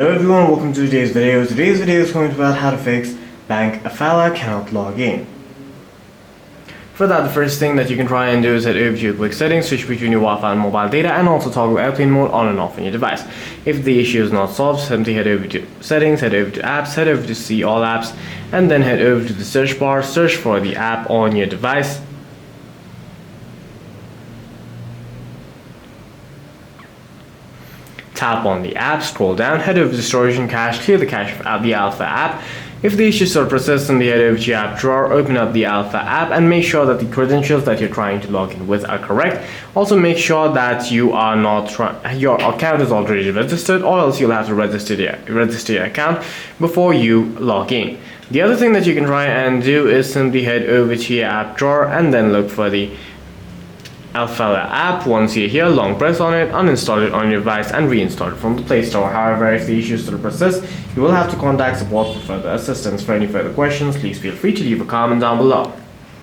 Hello everyone, welcome to today's video. Today's video is going to be about how to fix Bank Alfalah cannot log in. For that, the first thing that you can try and do is head over to your quick settings, switch between your Wi-Fi and mobile data, and also toggle airplane mode on and off on your device. If the issue is not solved, simply head over to settings, head over to apps, head over to see all apps, and then head over to the search bar, search for the app on your device. Tap on the app, scroll down, head over to storage and cache, clear the cache of the Alpha app. If the issue still persists, then head over to your app drawer, open up the Alpha app, and make sure that the credentials that you're trying to log in with are correct. Also make sure that you are not your account is already registered, or else you'll have to register your account before you log in. The other thing that you can try and do is simply head over to your app drawer and then look for the Alfalah app. Once you're here, long press on it, uninstall it on your device, and reinstall it from the Play Store. However, if the issue still persists, you will have to contact support for further assistance. For any further questions, please feel free to leave a comment down below.